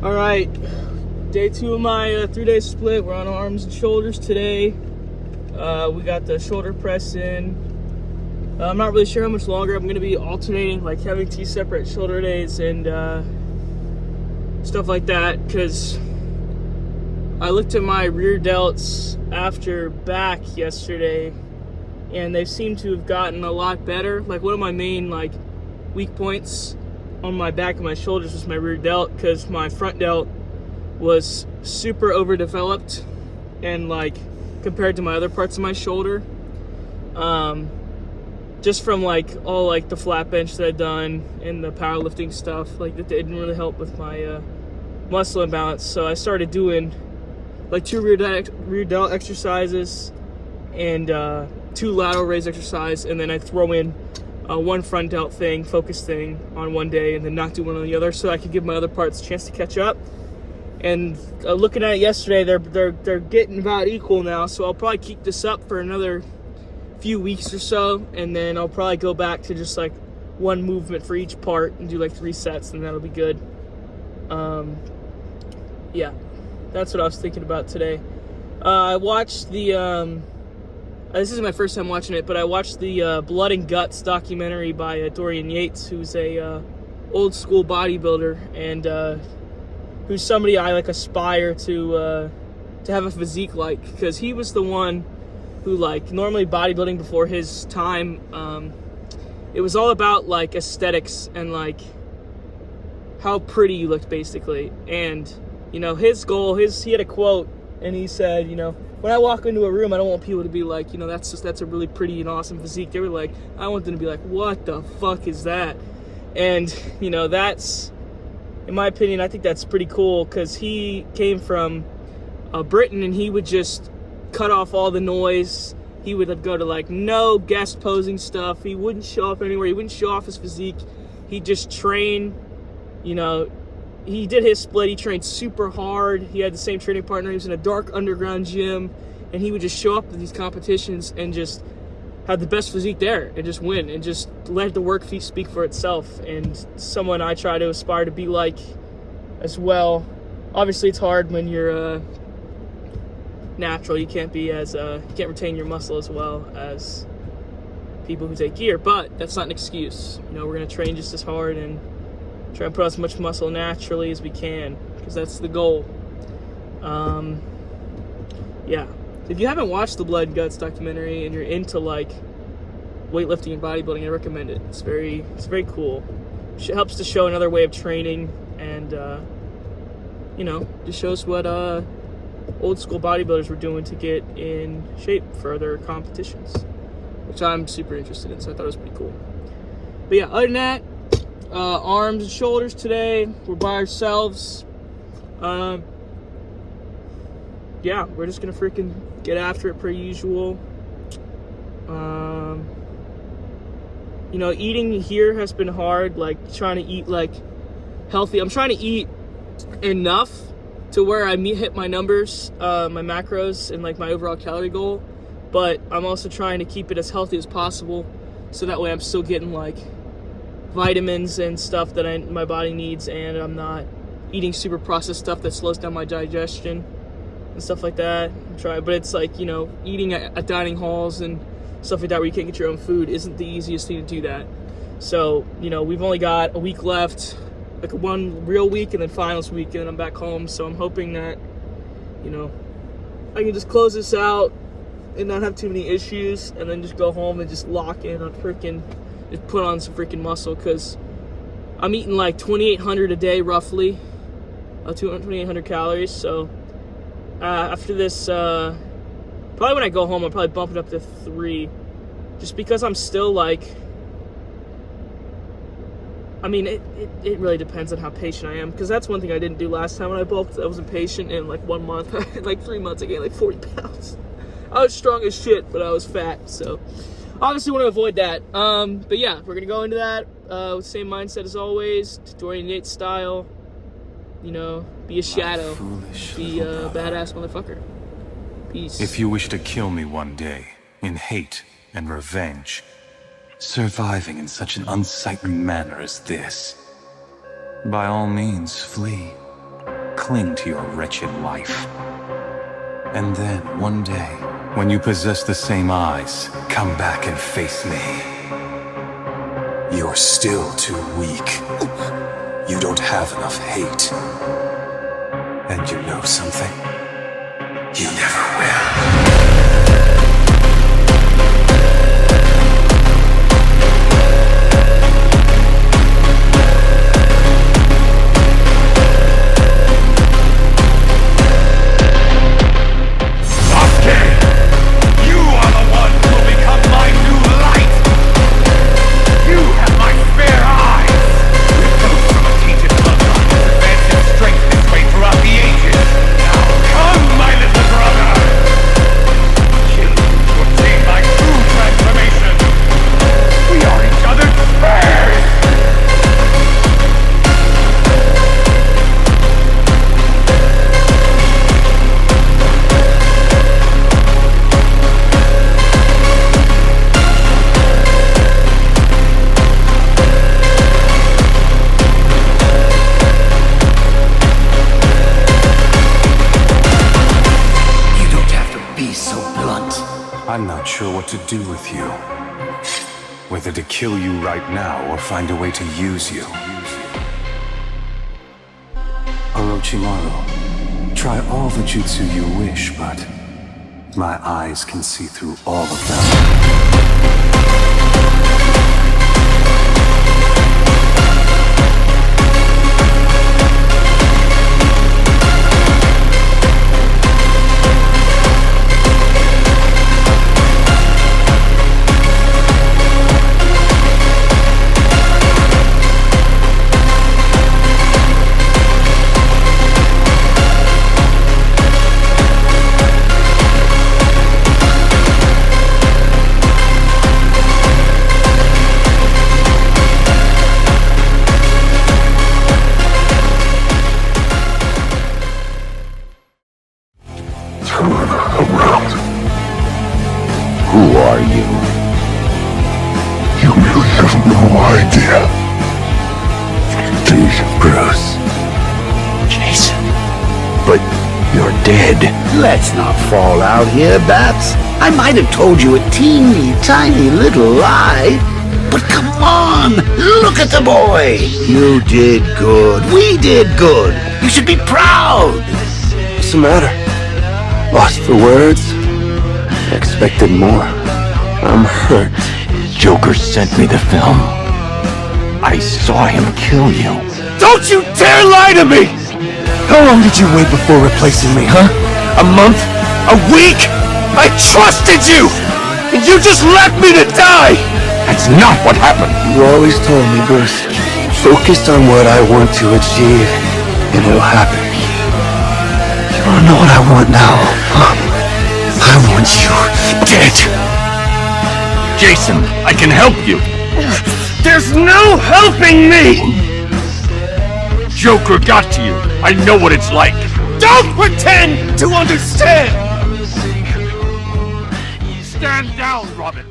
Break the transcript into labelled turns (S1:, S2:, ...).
S1: All right, day 2 of my 3-day split. We're on arms and shoulders today. We got the shoulder press in. I'm not really sure how much longer. I'm going to be alternating, like having 2 separate shoulder days and stuff like that, because I looked at my rear delts after back yesterday, and they seem to have gotten a lot better. Like, one of my main weak points on my back and my shoulders was my rear delt, because my front delt was super overdeveloped and compared to my other parts of my shoulder, just from all the flat bench that I'd done and the powerlifting stuff, that didn't really help with my muscle imbalance. So I started doing 2 rear delt exercises and 2 lateral raise exercise, and then I throw in 1 front delt thing, focus thing on one day, and then not do one on the other, so I could give my other parts a chance to catch up. And looking at it yesterday, they're getting about equal now, so I'll probably keep this up for another few weeks or so, and then I'll probably go back to just 1 movement for each part and do 3 sets, and that'll be good. Yeah, that's what I was thinking about today. I watched the this is my first time watching it, but I watched the Blood and Guts documentary by Dorian Yates, who's a old school bodybuilder, and who's somebody I aspire to have a physique like, because he was the one who normally bodybuilding before his time, it was all about aesthetics and how pretty you looked, basically. And his goal, he had a quote, and he said, when I walk into a room, I don't want people to be that's a really pretty and awesome physique. They were I want them to be what the fuck is that? And that's, in my opinion, I think that's pretty cool, because he came from Britain, and he would just cut off all the noise. He would go to no guest posing stuff. He wouldn't show up anywhere. He wouldn't show off his physique. He'd just train. He did his split. He trained super hard. He had the same training partner. He was in a dark underground gym, and he would just show up to these competitions and just have the best physique there and just win and just let the work speak for itself. And someone I try to aspire to be like as well. Obviously, it's hard when you're natural. You can't be as you can't retain your muscle as well as people who take gear, but that's not an excuse. We're gonna train just as hard and try and put on as much muscle naturally as we can, because that's the goal. Yeah. If you haven't watched the Blood and Guts documentary and you're into weightlifting and bodybuilding, I recommend it. It's very cool. It helps to show another way of training, and just shows what old school bodybuilders were doing to get in shape for their competitions, which I'm super interested in, so I thought it was pretty cool. But yeah, other than that, arms and shoulders today. We're by ourselves. Yeah, we're just gonna freaking get after it per usual. Eating here has been hard, trying to eat healthy. I'm trying to eat enough to where I hit my numbers, my macros, and my overall calorie goal, but I'm also trying to keep it as healthy as possible, so that way I'm still getting vitamins and stuff that my body needs, and I'm not eating super processed stuff that slows down my digestion and stuff like that. But it's eating at dining halls and stuff like that where you can't get your own food isn't the easiest thing to do that. So we've only got a week left, 1 real week, and then finals week, and then I'm back home. So I'm hoping that I can just close this out and not have too many issues, and then just go home and just lock in on just put on some freaking muscle, because I'm eating 2,800 a day roughly, 2,800 calories. So after this, probably when I go home, I'll probably bump it up to 3, just because I'm still it really depends on how patient I am, because that's one thing I didn't do last time when I bulked. I wasn't patient. In 1 month, 3 months, I gained 40 pounds. I was strong as shit, but I was fat, so obviously want to avoid that. But yeah, we're going to go into that with the same mindset as always, Dorian Yates style. Be a shadow. Be a badass motherfucker. Peace.
S2: If you wish to kill me one day, in hate and revenge, surviving in such an unsightly manner as this, by all means, flee. cling to your wretched life. And then, one day, when you possess the same eyes, come back and face me.
S3: You're still too weak. You don't have enough hate. And you know something? You never will.
S2: I'm not sure what to do with you. Whether to kill you right now or find a way to use you. Orochimaru, try all the jutsu you wish, but my eyes can see through all of them.
S4: Who are you? You really have no idea. Deja Bruce.
S5: Jasson.
S4: But you're dead.
S5: Let's not fall out here, Bats. I might have told you a teeny tiny little lie. But come on, look at the boy. You did good. We did good. You should be proud.
S4: What's the matter? Lost for words? Expected more. I'm hurt.
S5: Joker sent me the film. I saw him kill you.
S4: Don't you dare lie to me! How long did you wait before replacing me, huh? A month? A week? I trusted you! And you just left me to die!
S5: That's not what happened.
S4: You always told me, Bruce. Focus on what I want to achieve, and it'll happen. You don't know what I want now, huh? I want you dead!
S5: Jasson, I can help you.
S4: There's no helping me!
S5: Joker got to you. I know what it's like.
S4: Don't pretend to understand!
S5: Stand down, Robin.